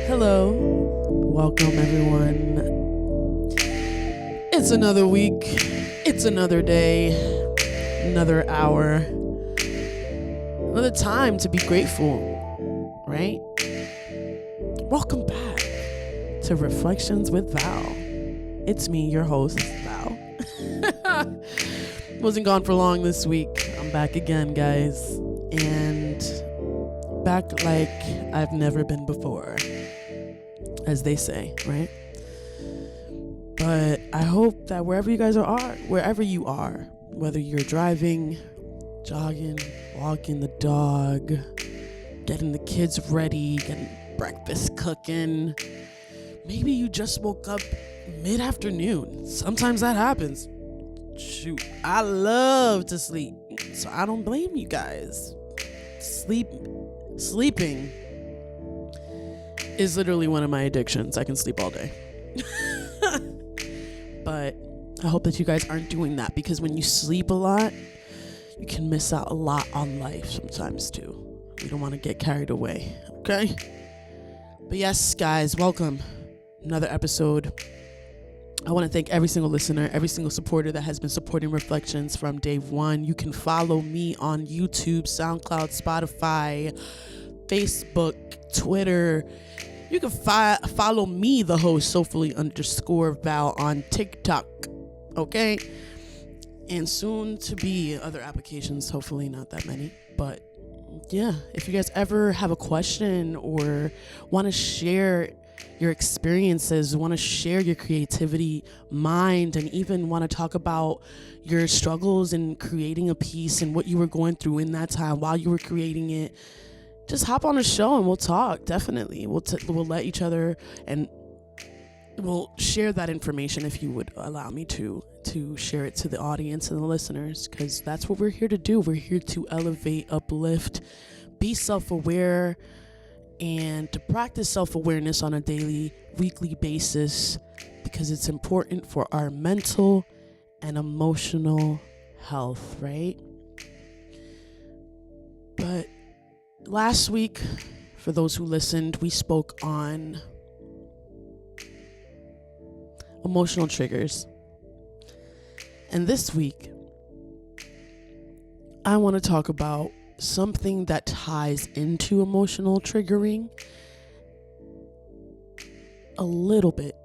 Hello, welcome everyone. It's another week, it's another day, another hour, another time to be grateful, right? Welcome back to Reflections with Val. It's me, your host, Val. Wasn't gone for long this week. I'm back again, guys, and back like I've never been before, as they say, right? But I hope that wherever you are, whether you're driving, jogging, walking the dog, getting the kids ready, getting breakfast cooking, maybe you just woke up mid-afternoon. Sometimes that happens. Shoot, I love to sleep, so I don't blame you guys. Sleeping is literally one of my addictions. I can sleep all day. But I hope that you guys aren't doing that, because when you sleep a lot, you can miss out a lot on life sometimes too. We don't want to get carried away, okay? But yes, guys, welcome. Another episode. I want to thank every single listener, every single supporter that has been supporting Reflections from day one. You can follow me on YouTube, SoundCloud, Spotify, Facebook, Twitter. You can follow me, the host, Soulfully_Val, on TikTok, okay? And soon to be other applications, hopefully not that many. But yeah, if you guys ever have a question or want to share your experiences, want to share your creativity, mind, and even want to talk about your struggles in creating a piece and what you were going through in that time while you were creating it, just hop on a show and we'll talk. Definitely. We'll let each other, and we'll share that information if you would allow me to share it to the audience and the listeners, because that's what we're here to do. We're here to elevate, uplift, be self-aware, and to practice self-awareness on a daily, weekly basis, because it's important for our mental and emotional health, right? But last week, for those who listened, we spoke on emotional triggers. And this week, I want to talk about something that ties into emotional triggering a little bit,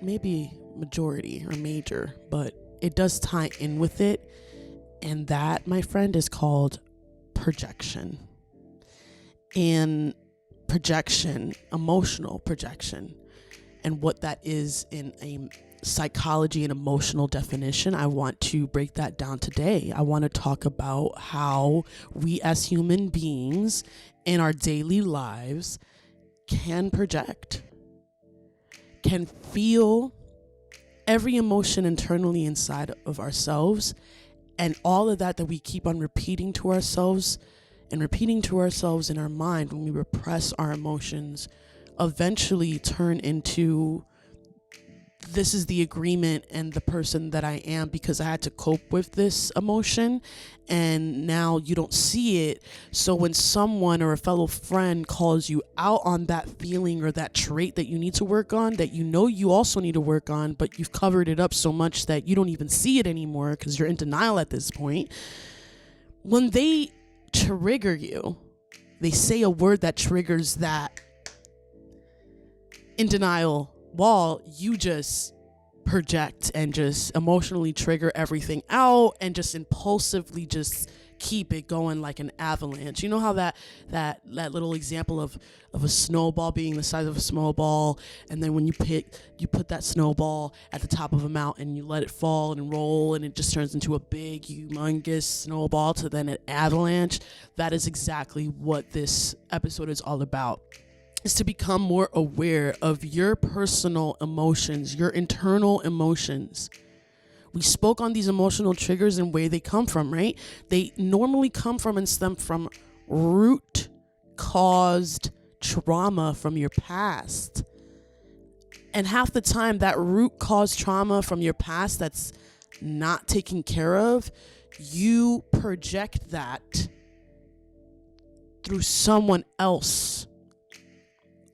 maybe majority or major, but it does tie in with it. And that, my friend, is called projection. And projection, emotional projection, and what that is in a psychology and emotional definition, I want to break that down today. I want to talk about how we as human beings in our daily lives can project, can feel every emotion internally inside of ourselves, and all of that we keep on repeating to ourselves in our mind when we repress our emotions eventually turn into, this is the agreement and the person that I am because I had to cope with this emotion, and now you don't see it. So when someone or a fellow friend calls you out on that feeling or that trait that you need to work on, that you know you also need to work on, but you've covered it up so much that you don't even see it anymore because you're in denial at this point. When they trigger you, they say a word that triggers that in denial wall, you just project and just emotionally trigger everything out and just impulsively just keep it going like an avalanche. You know how that little example of a snowball being the size of a snowball, and then when you put that snowball at the top of a mountain, you let it fall and roll, and it just turns into a big, humongous snowball to then an avalanche. That is exactly what this episode is all about. Is to become more aware of your personal emotions, your internal emotions. We spoke on these emotional triggers and where they come from, right? They normally come from and stem from root caused trauma from your past. And half the time, that root caused trauma from your past that's not taken care of, you project that through someone else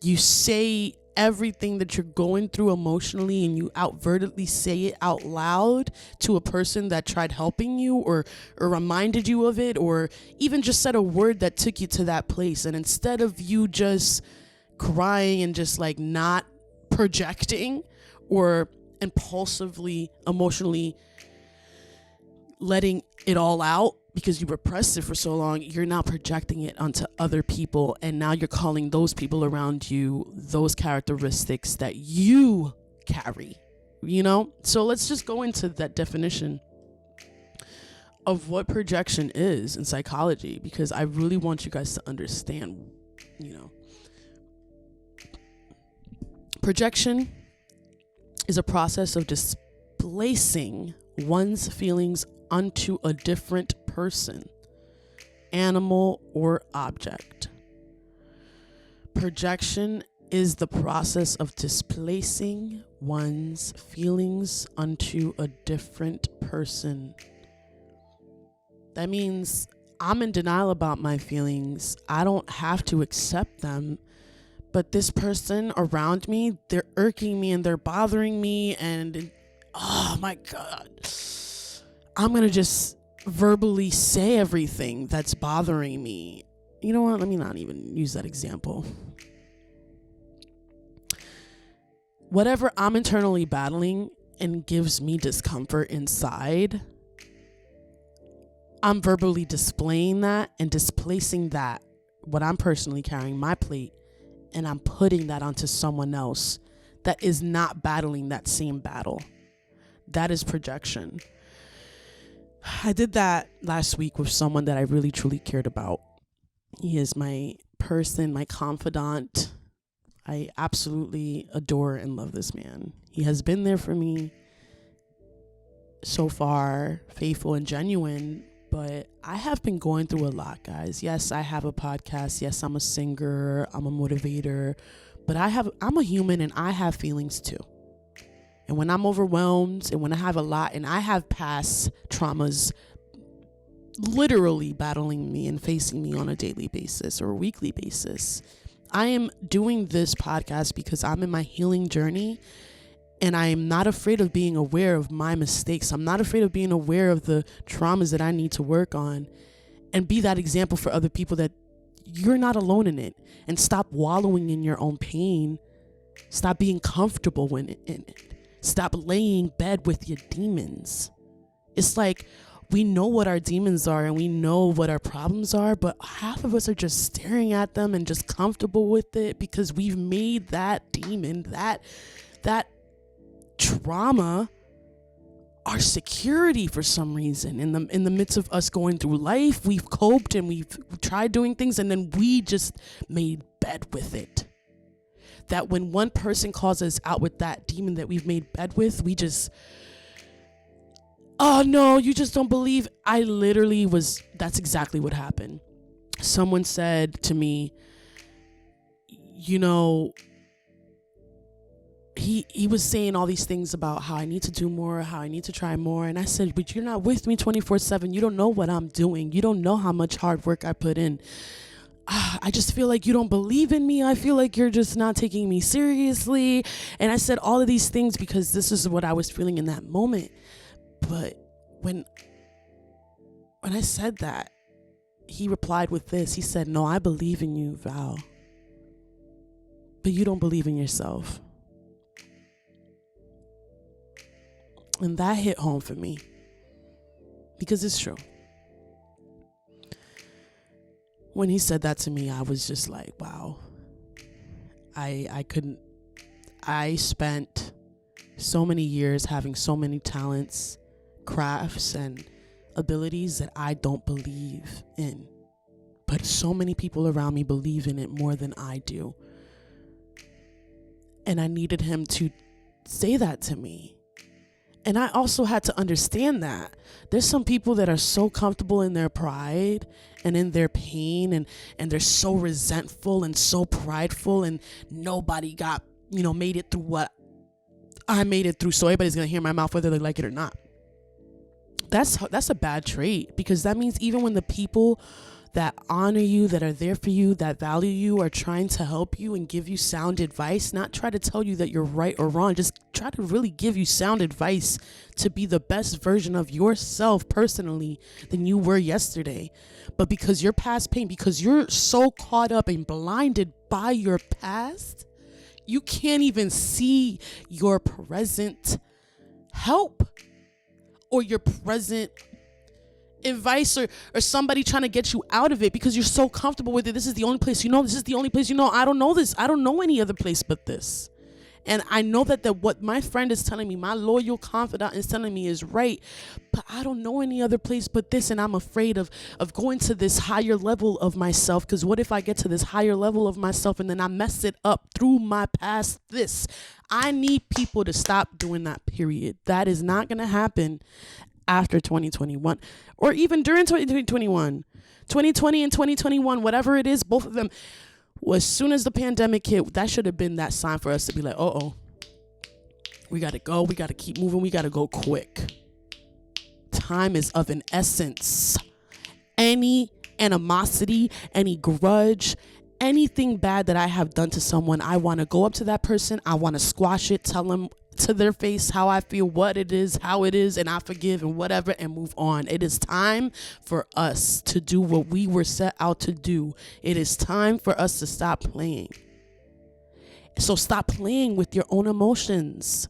You say everything that you're going through emotionally and you outwardly say it out loud to a person that tried helping you or reminded you of it, or even just said a word that took you to that place. And instead of you just crying and just like not projecting or impulsively emotionally letting it all out because you repressed it for so long, you're now projecting it onto other people, and now you're calling those people around you those characteristics that you carry, you know? So let's just go into that definition of what projection is in psychology, because I really want you guys to understand, you know. Projection is a process of displacing one's feelings onto a different person, animal, or object. Projection is the process of displacing one's feelings onto a different person. That means I'm in denial about my feelings. I don't have to accept them, but this person around me, they're irking me and they're bothering me, and oh my God, I'm going to just verbally say everything that's bothering me. You know what? Let me not even use that example. Whatever I'm internally battling and gives me discomfort inside, I'm verbally displaying that and displacing that, what I'm personally carrying, my plate, and I'm putting that onto someone else that is not battling that same battle. That is projection. I did that last week with someone that I really truly cared about. He is my person, my confidant. I absolutely adore and love this man. He has been there for me so far, faithful and genuine, but I have been going through a lot, guys. Yes, I have a podcast. Yes, I'm a singer. I'm a motivator, but I'm a human and I have feelings too. And when I'm overwhelmed and when I have a lot and I have past traumas literally battling me and facing me on a daily basis or a weekly basis, I am doing this podcast because I'm in my healing journey, and I am not afraid of being aware of my mistakes. I'm not afraid of being aware of the traumas that I need to work on, and be that example for other people that you're not alone in it, and stop wallowing in your own pain. Stop being comfortable in it. Stop laying bed with your demons. It's like we know what our demons are and we know what our problems are, but half of us are just staring at them and just comfortable with it because we've made that demon, that trauma, our security for some reason. In the midst of us going through life, we've coped and we've tried doing things, and then we just made bed with it. That when one person calls us out with that demon that we've made bed with, we just, oh no, you just don't believe. That's exactly what happened. Someone said to me, you know, he was saying all these things about how I need to do more, how I need to try more. And I said, but you're not with me 24/7. You don't know what I'm doing. You don't know how much hard work I put in. I just feel like you don't believe in me. I feel like you're just not taking me seriously. And I said all of these things because this is what I was feeling in that moment. But when I said that, he replied with this. He said, no, I believe in you, Val, but you don't believe in yourself. And that hit home for me because it's true. When he said that to me, I was just like, wow. I spent so many years having so many talents, crafts, and abilities that I don't believe in. But so many people around me believe in it more than I do. And I needed him to say that to me. And I also had to understand that there's some people that are so comfortable in their pride and in their pain, and they're so resentful and so prideful, and nobody got, made it through what I made it through. So everybody's going to hear my mouth whether they like it or not. That's a bad trait, because that means even when the people that honor you, that are there for you, that value you, are trying to help you and give you sound advice, not try to tell you that you're right or wrong, just try to really give you sound advice to be the best version of yourself personally than you were yesterday. But because your past pain, because you're so caught up and blinded by your past, you can't even see your present help or your present advice or somebody trying to get you out of it, because you're so comfortable with it. This is the only place you know. This is the only place you know. I don't know this. I don't know any other place but this. And I know that what my friend is telling me, my loyal confidant is telling me is right, but I don't know any other place but this. And I'm afraid of going to this higher level of myself, because what if I get to this higher level of myself and then I mess it up through my past this? I need people to stop doing that, period. That is not going to happen after 2021 or even during 2021, 2020 and 2021, whatever it is, both of them. As soon as the pandemic hit, that should have been that sign for us to be like, we got to go. We got to keep moving. We got to go quick. Time is of an essence. Any animosity, any grudge, anything bad that I have done to someone, I want to go up to that person. I want to squash it, tell them to their face how I feel, what it is, how it is, and I forgive and whatever, and move on. It is time for us to do what we were set out to do. It is time for us to stop playing. So stop playing with your own emotions.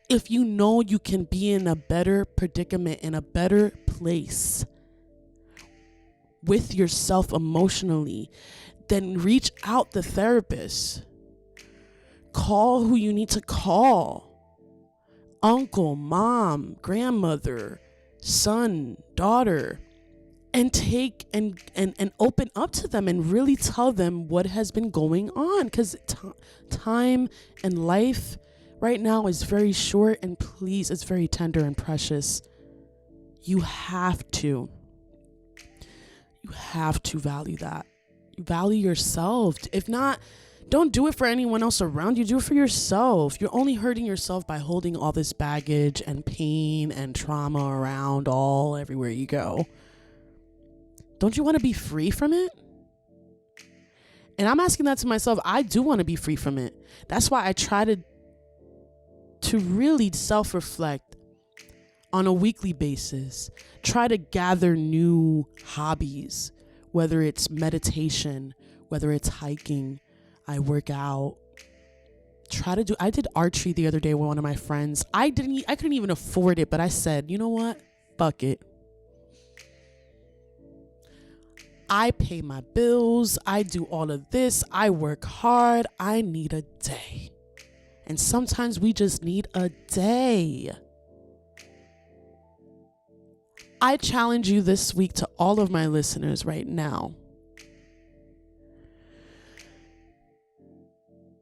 If you know you can be in a better predicament, in a better place with yourself emotionally, then reach out the therapist. Call who you need to call. Uncle, mom, grandmother, son, daughter, and take and open up to them and really tell them what has been going on, because time and life right now is very short, and please, it's very tender and precious. You have to value that. You value yourself. If not, don't do it for anyone else around you. Do it for yourself. You're only hurting yourself by holding all this baggage and pain and trauma around everywhere you go. Don't you want to be free from it? And I'm asking that to myself. I do want to be free from it. That's why I try to really self-reflect on a weekly basis. Try to gather new hobbies, whether it's meditation, whether it's hiking. I work out. I did archery the other day with one of my friends. I couldn't even afford it, but I said, you know what? Fuck it. I pay my bills. I do all of this. I work hard. I need a day. And sometimes we just need a day. I challenge you this week, to all of my listeners right now,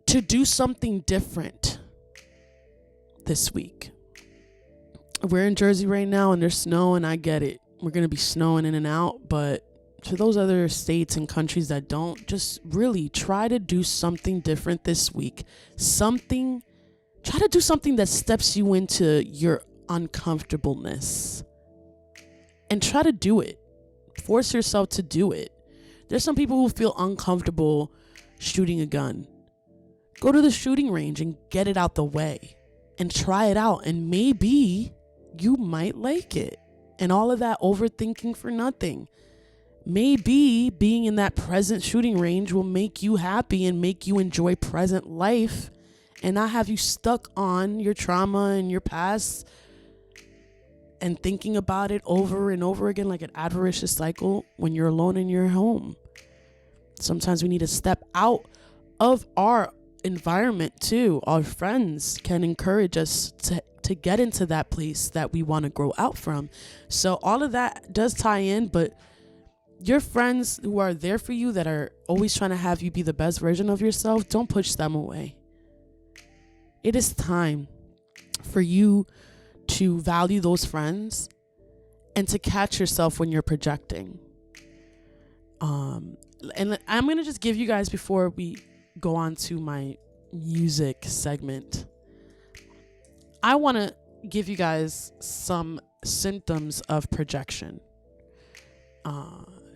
to do something different this week. We're in Jersey right now and there's snow, and I get it. We're going to be snowing in and out, but to those other states and countries that don't, just really try to do something different this week. Try to do something that steps you into your uncomfortableness, and try to do it. Force yourself to do it. There's some people who feel uncomfortable shooting a gun. Go to the shooting range and get it out the way and try it out. And maybe you might like it. And all of that overthinking for nothing. Maybe being in that present shooting range will make you happy and make you enjoy present life and not have you stuck on your trauma and your past and thinking about it over and over again like an avaricious cycle when you're alone in your home. Sometimes we need to step out of our environment too. Our friends can encourage us to get into that place that we want to grow out from. So all of that does tie in, but your friends who are there for you, that are always trying to have you be the best version of yourself, don't push them away. It is time for you to value those friends and to catch yourself when you're projecting. And I'm going to just give you guys, before we go on to my music segment, I want to give you guys some symptoms of projection.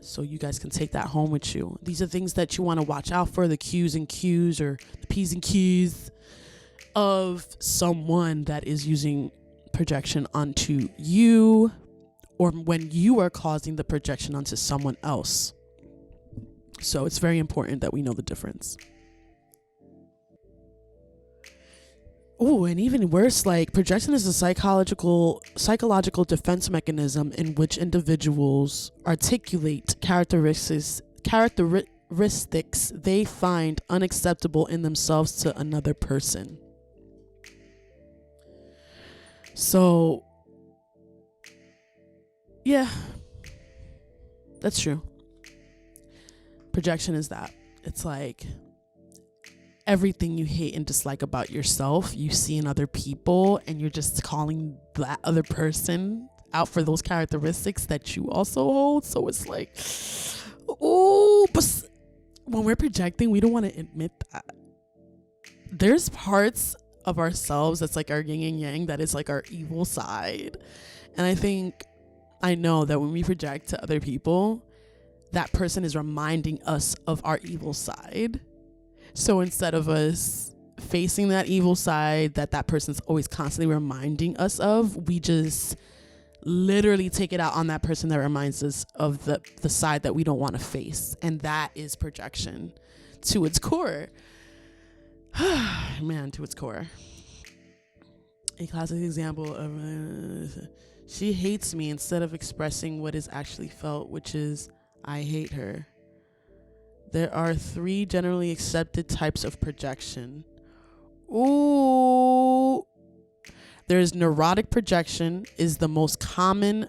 So you guys can take that home with you. These are things that you want to watch out for, the Q's and Q's, or the P's and Q's of someone that is using projection onto you, or when you are causing the projection onto someone else. So it's very important that we know the difference. Oh, and even worse, like, projection is a psychological defense mechanism in which individuals articulate characteristics they find unacceptable in themselves to another person. So, yeah, that's true. Projection is that. It's like everything you hate and dislike about yourself, you see in other people, and you're just calling that other person out for those characteristics that you also hold. So it's like, oh, but when we're projecting, we don't want to admit that. There's parts of ourselves that's like our yin and yang, that is like our evil side. And I know that when we project to other people, that person is reminding us of our evil side. So instead of us facing that evil side that person's always constantly reminding us of, we just literally take it out on that person that reminds us of the side that we don't want to face. And that is projection to its core. Man, to its core. A classic example of she hates me instead of expressing what is actually felt, which is I hate her. There are 3 generally accepted types of projection. Ooh. There's neurotic projection, is the most common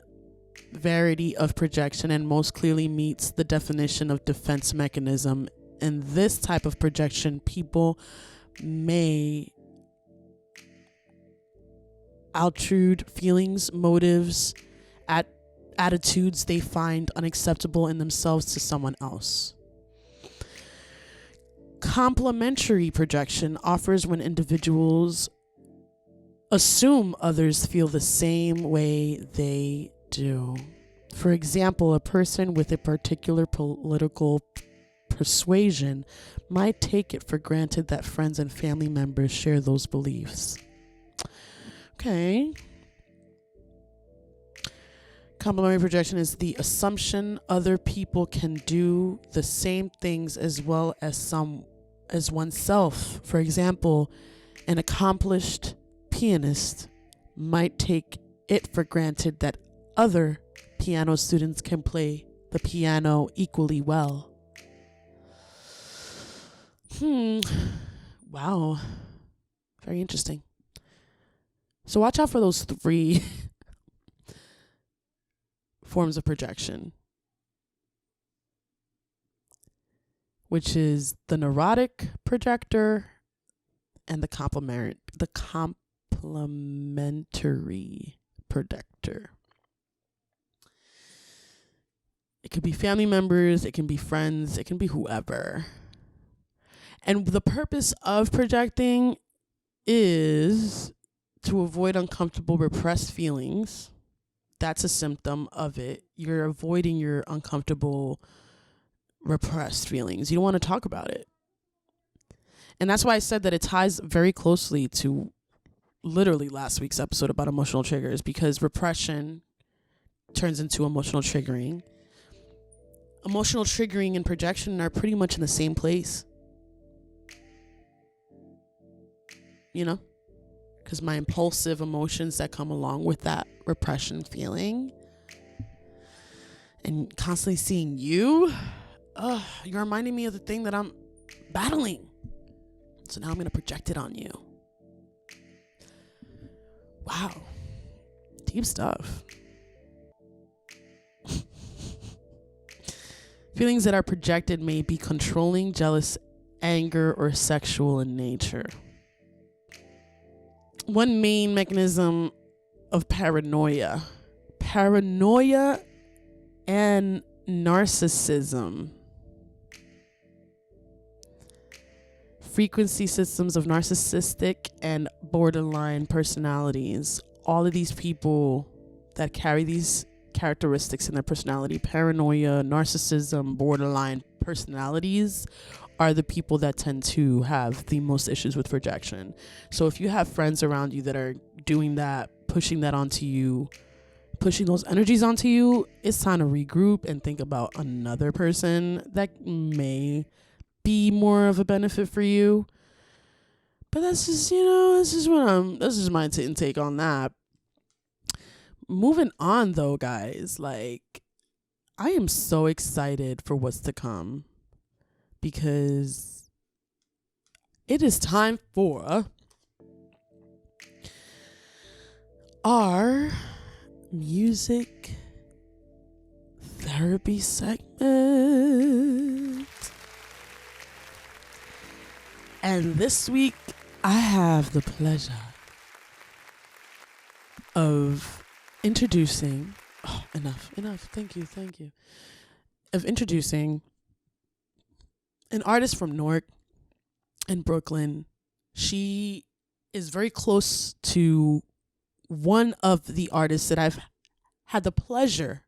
variety of projection and most clearly meets the definition of defense mechanism. In this type of projection, people may intrude feelings, motives, attitudes they find unacceptable in themselves to someone else. Complementary projection offers when individuals assume others feel the same way they do. For example, a person with a particular political persuasion might take it for granted that friends and family members share those beliefs. Okay. Complementary projection is the assumption other people can do the same things as well as oneself. For example, an accomplished pianist might take it for granted that other piano students can play the piano equally well. Wow. Very interesting. So watch out for those 3 forms of projection, which is the neurotic projector and the complementary projector. It could be family members, it can be friends, it can be whoever. And the purpose of projecting is to avoid uncomfortable, repressed feelings. That's a symptom of it. You're avoiding your uncomfortable, repressed feelings. You don't want to talk about it. And that's why I said that it ties very closely to literally last week's episode about emotional triggers, because repression turns into emotional triggering. Emotional triggering and projection are pretty much in the same place. You know? Because my impulsive emotions that come along with that repression feeling, and constantly seeing you're reminding me of the thing that I'm battling. So now I'm going to project it on you. Wow. Deep stuff. Feelings that are projected may be controlling, jealous, anger, or sexual in nature. One main mechanism of paranoia and narcissism. Frequency systems of narcissistic and borderline personalities. All of these people that carry these characteristics in their personality. Paranoia, narcissism, borderline personalities are the people that tend to have the most issues with projection. So if you have friends around you that are doing that, pushing that onto you, pushing those energies onto you, it's time to regroup and think about another person that may be more of a benefit for you. But that's just, this is my intake on that. Moving on though, guys, like, I am so excited for what's to come, because it is time for our music therapy segment. And this week, I have the pleasure of introducing, enough. Thank you. Of introducing an artist from Newark in Brooklyn. She is very close to one of the artists that I've had the pleasure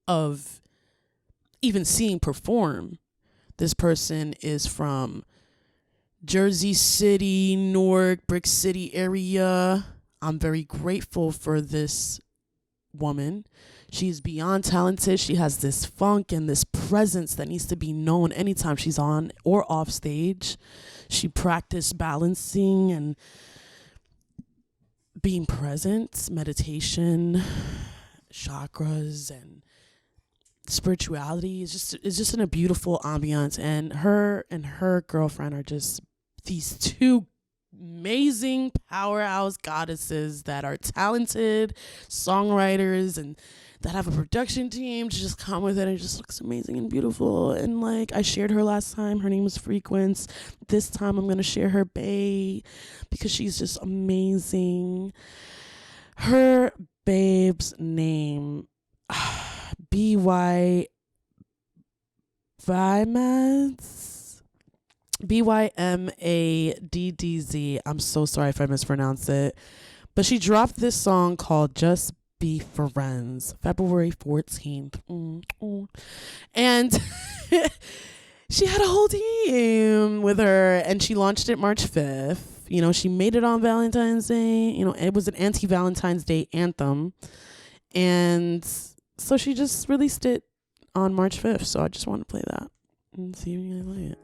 of even seeing perform. This person is from Jersey City, Newark, Brick City area. I'm very grateful for this woman. She's beyond talented. She has this funk and this presence that needs to be known anytime she's on or off stage. She practiced balancing and being present, meditation, chakras, and spirituality. It's just in a beautiful ambiance. And her girlfriend are just these two amazing powerhouse goddesses that are talented songwriters and that have a production team to just come with it, and it just looks amazing and beautiful. And like, I shared her last time. Her name was Frequence. This time I'm going to share her bae because she's just amazing. Her babe's name, BY BYMADDZ. I'm so sorry if I mispronounce it. But she dropped this song called Just Be Friends, February 14th. And she had a whole team with her, and she launched it March 5th. You know, she made it on Valentine's Day. You know, it was an anti-Valentine's Day anthem. And so she just released it on March 5th. So I just want to play that and see if you guys like it.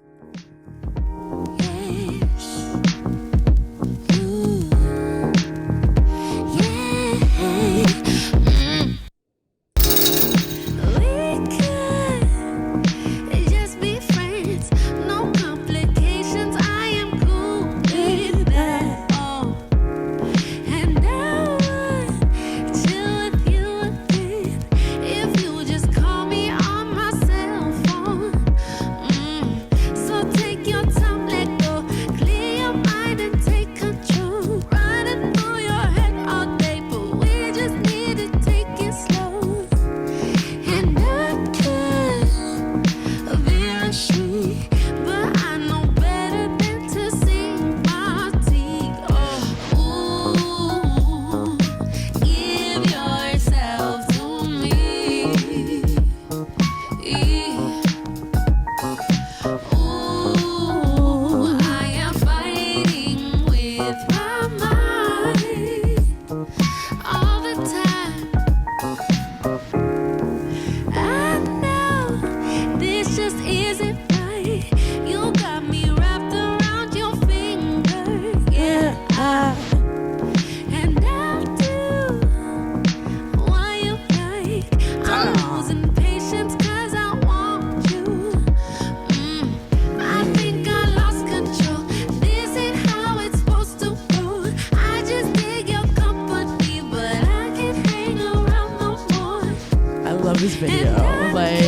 This video, like,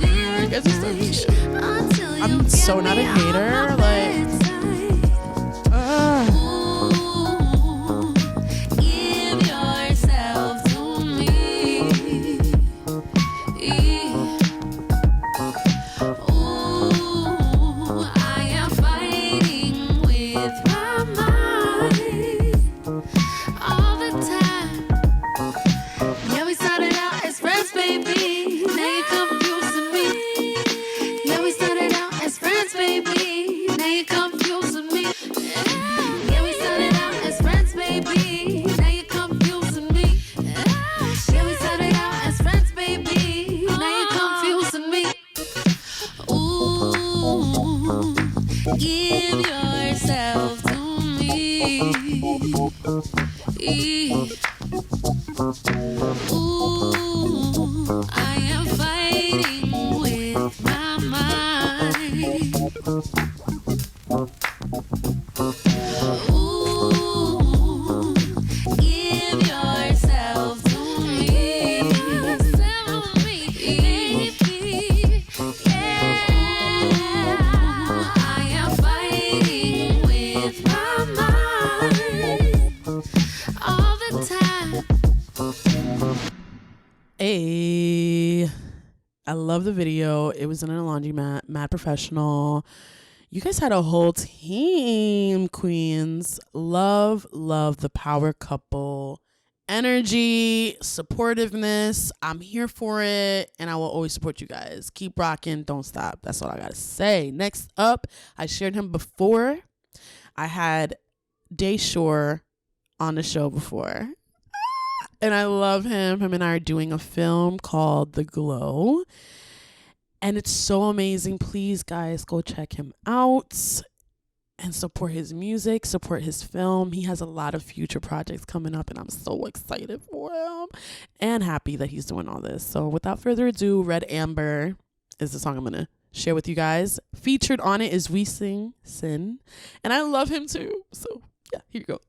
you guys are so cute. I'm so not a hater, like, give yourself to me. Ooh, I am fighting with my mind all the time. Ooh, I am fighting with my mind. Ooh, give yourself to me. Baby. Yeah, I am fighting with my mind all the time. Hey, I love the video. It was in a laundromat, mad professional. You guys had a whole team, queens. Love the power couple energy, supportiveness. I'm here for it, and I will always support you guys. Keep rocking, don't stop. That's all I gotta say. Next up, I shared him before. I had Day Shore on the show before, and I love him. Him and I are doing a film called The Glow. And it's so amazing. Please, guys, go check him out and support his music, support his film. He has a lot of future projects coming up, and I'm so excited for him and happy that he's doing all this. So without further ado, Red Amber is the song I'm going to share with you guys. Featured on it is We Sing Sin, and I love him too. So yeah, here you go.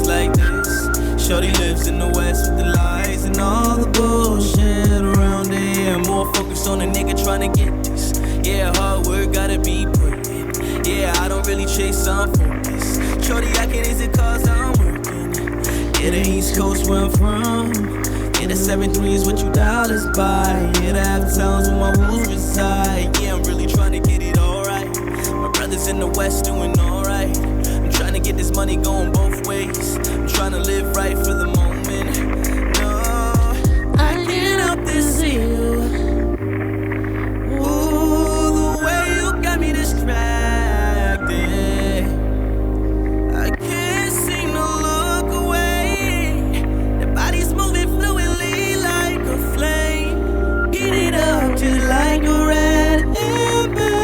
Like this, shorty lives in the west with the lies and all the bullshit around here. More focused on a nigga trying to get this. Yeah, hard work gotta be put in. Yeah, I don't really chase some focus. Shorty, I can easy cause I'm working. Yeah, the East Coast where I'm from. Yeah, the 7-3 is what you dollars buy. Yeah, the half towns where my rules reside. Yeah, I'm really trying to get it alright. My brothers in the west doing alright. Trying to get this money going both ways. I'm trying to live right for the moment. No, I can't help to see you. Ooh, the way you got me distracted. I can't seem to look away. The body's moving fluidly like a flame. Get it up just like a red ember.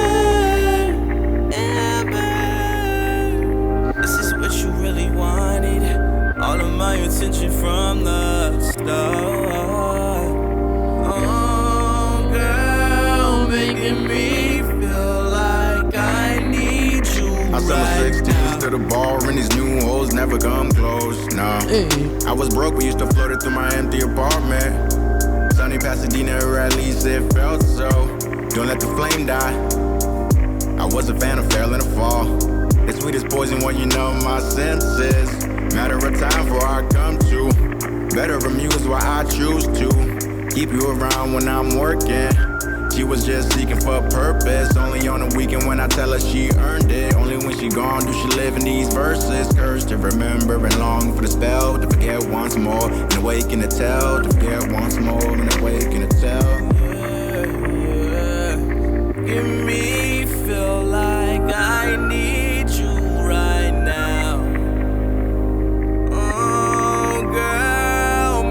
All of my attention from the start. Oh, girl, making me feel like I need you. I sell my 16s to the bar and these new hoes never come close. Nah, I was broke, we used to float it through my empty apartment. Sunny Pasadena, or at least it felt so. Don't let the flame die. I was a fan of Fairland to Fall. It's sweet as poison when you know my senses. Matter of time before I come to. Better amuse why I choose to. Keep you around when I'm working. She was just seeking for purpose. Only on the weekend when I tell her she earned it. Only when she gone do she live in these verses. Cursed to remember and long for the spell. To forget once more and awaken to tell. To forget once more and awaken to tell. Yeah. Give me feel like I need you right now.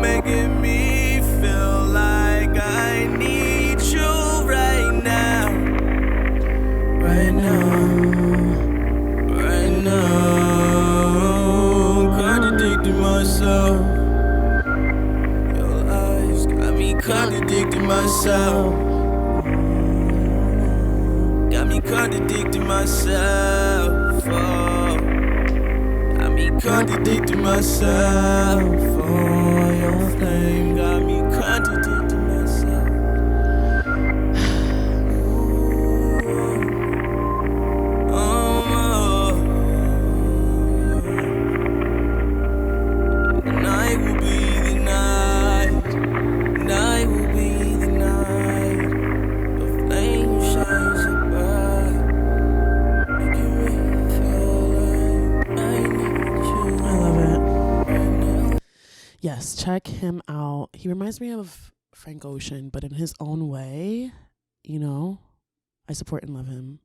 Making me feel like I need you right now. Right now. Right now. Contradicting myself. Your eyes got me contradicting myself. Got me contradicting myself. Oh. Got me contradicting myself. Oh, your flame got me contradicting myself. Ooh, oh, the night will be the night. The night will be the night. The flame shines so bright, making me feel like I need you. I love it. Yes, check him out. He reminds me of Frank Ocean, but in his own way. You know, I support and love him.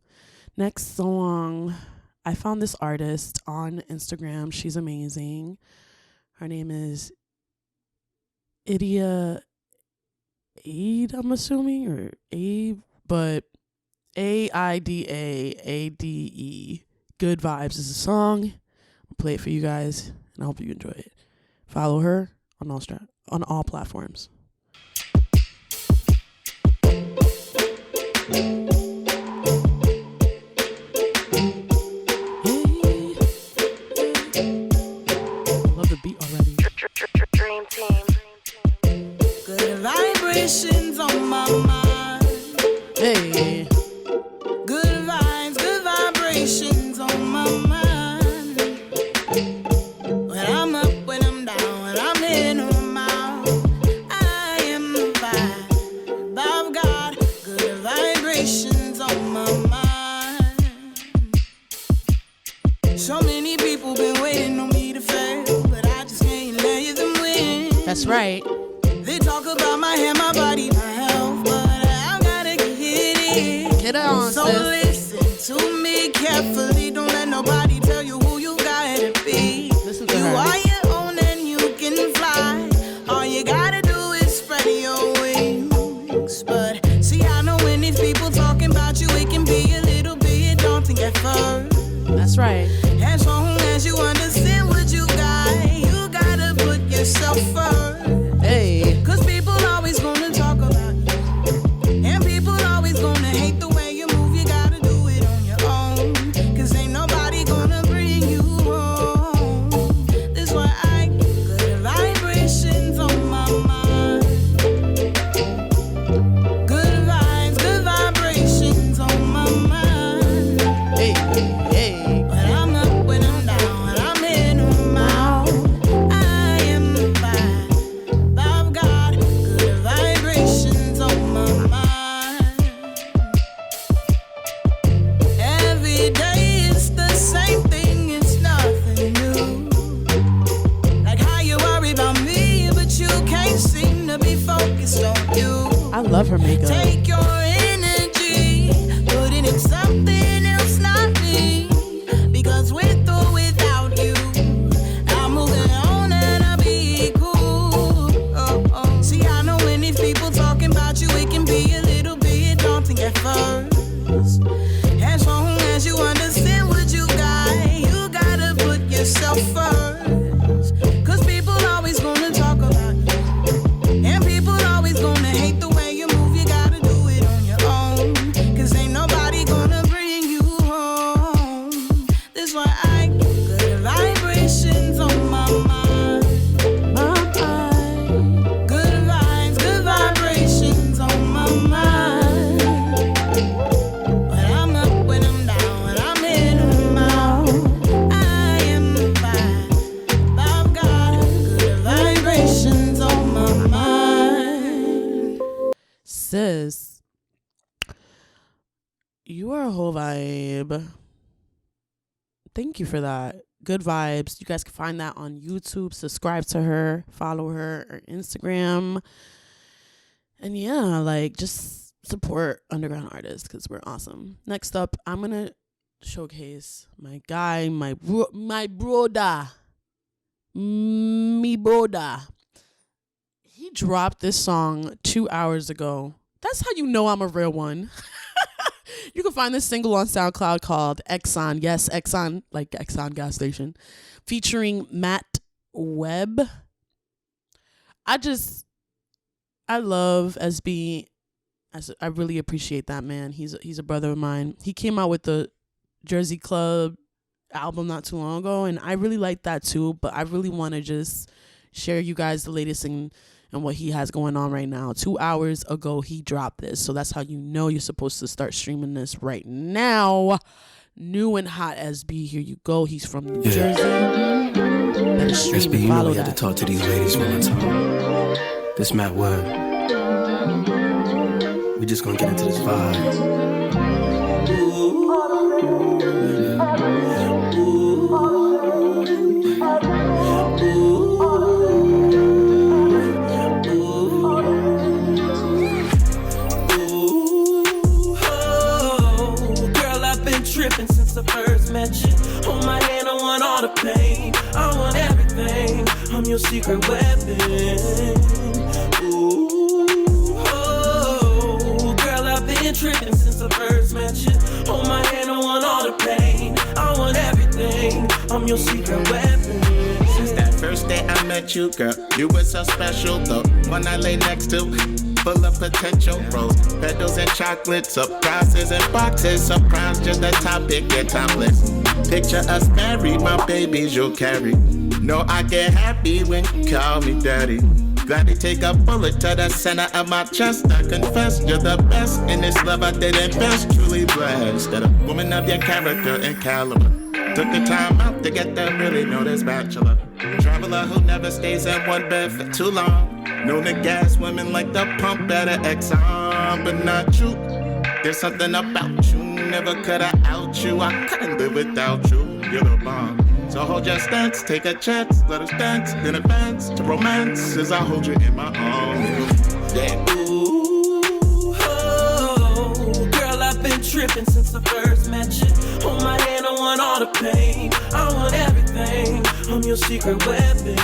Next song I found this artist on Instagram. She's amazing. Her name is Idia Aid, I'm assuming, or Abe, but AIDAADE. Good Vibes is a song. I'll play it for you guys, and I hope you enjoy it. Follow her on all platforms. Love the beat already. Dream team. Good vibrations on my mind. Hey. Good vibrations on my mind. When I'm up, when I'm down, when I'm in or I'm out, I am the vibe of God. Good vibrations on my mind. So many people been waiting on me to fail, but I just can't let them win. That's right. They talk about my hair, my body, my health, but I gotta get it. Get on, so sis. Listen to me carefully. Don't let nobody tell you who you gotta be. Listen to you her. are your own and you can fly. All you gotta do is spread your wings. But see, I know when these people talking about you, it can be a little bit daunting at first. That's right. As long as you understand what you gotta put yourself first. Hey. Cause people always gonna talk about you. And people always gonna hate the way you move. You gotta do it on your own. Cause ain't nobody gonna bring you home. That's why I get good vibrations on my mind. Good vibrations on my mind. Hey. Hey. When I'm up, when I'm down, when I'm in or I'm out, I am the vibe of God. Good vibrations on my mind. Every day it's the same thing, it's nothing new. Like how you worry about me, but you can't seem to be focused on you. I love her makeup. Take your energy, put it in something else, not me. Because with or without you, I'm moving on and I'll be cool. See, I know when these people talking about you, it can be a little bit daunting at first. As long as you understand what you gotta put yourself first. Cause people always gonna talk about you. And people always gonna hate the way you move. You gotta do it on your own. Cause ain't nobody gonna bring you home. That's why I get good vibrations on my mind. Good vibrations on my mind. When I'm up, when I'm down, when I'm in or I'm out, I am the vibe of God. Good vibrations on my mind. Sis, you are a whole vibe. Thank you for that. Good Vibes. You guys can find that on YouTube. Subscribe to her. Follow her Instagram. And yeah, like, just support underground artists because we're awesome. Next up, I'm going to showcase my guy, my brother. Me brother. He dropped this song 2 hours ago. That's how you know I'm a real one. You can find this single on SoundCloud called Exxon. Yes, Exxon, like Exxon gas station. Featuring Matt Webb. I love SB. I really appreciate that, man. He's a brother of mine. He came out with the Jersey Club album not too long ago, and I really like that too, but I really want to just share you guys the latest and what he has going on right now. 2 hours ago, he dropped this. So that's how you know you're supposed to start streaming this right now. New and hot SB. Here you go. He's from New Jersey. Better stream SB, and you know follow we had to that. talk to these ladies one time. This Matt Webb. We just gonna get into this vibe. Girl, I've been tripping since I first met you. I'm your secret weapon. Since that first day I met you, girl, you were so special. The one I lay next to, full of potential. Rose petals and chocolate, surprises and boxes. Surprise, just the topic, get topless. Picture us married, my babies you'll carry. No, I get happy when you call me daddy. Glad to take a bullet to the center of my chest. I confess you're the best in this love I did invest. Truly blessed that a woman of your character and caliber took the time out to get to really know this bachelor. Traveler who never stays in one bed for too long. Known to gas women like the pump at an Exxon, but not you. There's something about you, never could I out you. I couldn't live without you, you're the bomb. So hold your stance, take a chance, let us dance in advance to romance as I hold you in my arms. Yeah. Ooh, oh, girl, I've been tripping since I first met you. Hold my hand, I want all the pain, I want everything. I'm your secret weapon.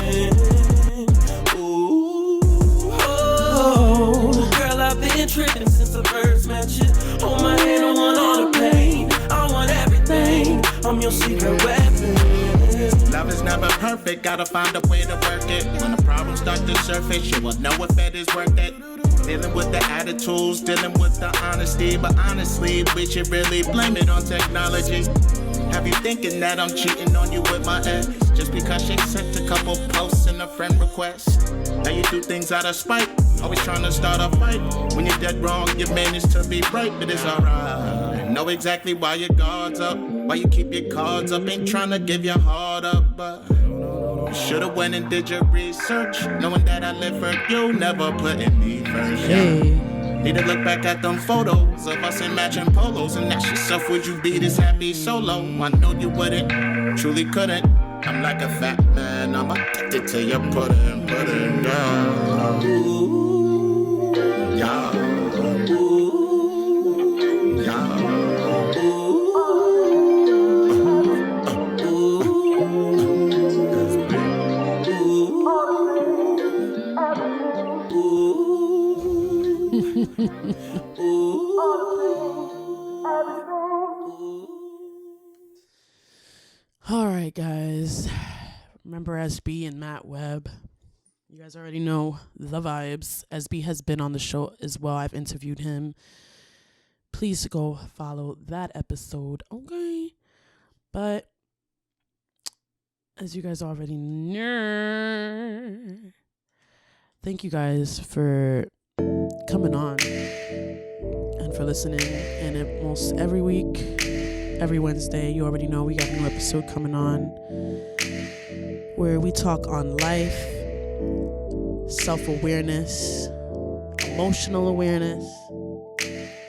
Ooh, oh, girl, I've been tripping since I first met you. Hold my hand, I want all the pain, I want everything. I'm your secret weapon. Love is never perfect, gotta find a way to work it. When the problems start to surface, you will know if it is worth it. Dealing with the attitudes, dealing with the honesty. But honestly, we should really blame it on technology. Have you thinking that I'm cheating on you with my ex? Just because she sent a couple posts and a friend request. Now you do things out of spite, always trying to start a fight. When you're dead wrong, you manage to be right, but it's alright. Know exactly why your guard's up, why you keep your cards up. Ain't trying to give your heart up, but you should've went and did your research, knowing that I live for you, never putting me first. Yeah. Need to look back at them photos of us in matching polos and ask yourself, would you be this happy solo? I know you wouldn't, truly couldn't. I'm like a fat man, I'm addicted to your pudding, yeah. Ooh, yeah. Ooh, yeah. All right, guys. Remember SB and Matt Webb. You guys already know the vibes. SB has been on the show as well. I've interviewed him. Please go follow that episode, okay? But as you guys already know, thank you guys for coming on and for listening. And almost every week, every Wednesday, you already know we got a new episode coming on where we talk on life, self-awareness, emotional awareness,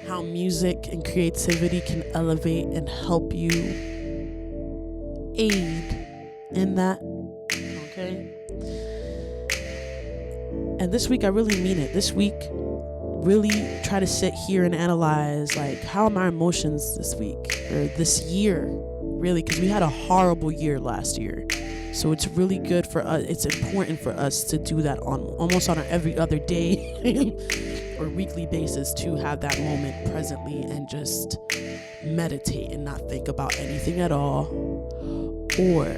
how music and creativity can elevate and help you aid in that, okay? And this week, I really mean it. This week, really try to sit here and analyze, like, how are my emotions this week or this year, really, because we had a horrible year last year. So it's really good for us. It's important for us to do that on almost on every other day or weekly basis, to have that moment presently and just meditate and not think about anything at all, or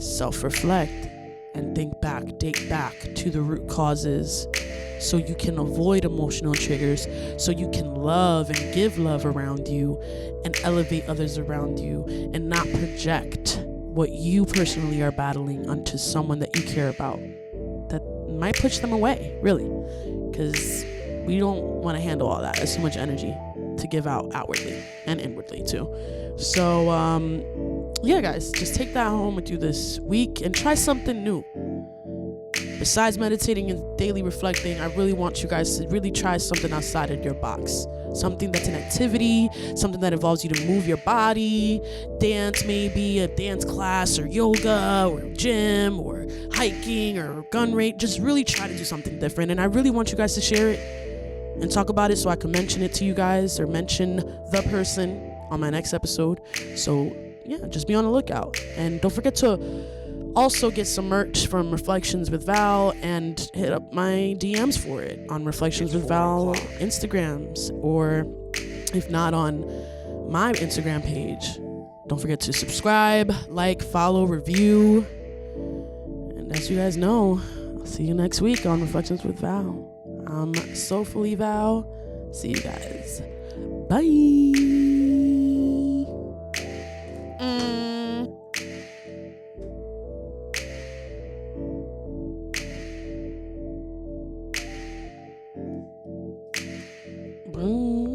self-reflect and date back to the root causes, so you can avoid emotional triggers, so you can love and give love around you and elevate others around you, and not project what you personally are battling onto someone that you care about that might push them away, really, because we don't want to handle all that. There's so much energy to give out outwardly and inwardly too. So yeah, guys, just take that home with you this week and try something new. Besides meditating and daily reflecting, I really want you guys to really try something outside of your box. Something that's an activity, something that involves you to move your body, dance, maybe a dance class or yoga or gym or hiking or gun range. Just really try to do something different. And I really want you guys to share it and talk about it so I can mention it to you guys, or mention the person on my next episode. So yeah, just be on the lookout. And don't forget to also get some merch from Reflections with Val, and hit up my DMs for it on Reflections with Val Instagrams, or if not, on my Instagram page, Don't forget to subscribe, like, follow, review. And as you guys know, I'll see you next week on Reflections with Val. I'm Soulfully Val. See you guys. Bye. Boom.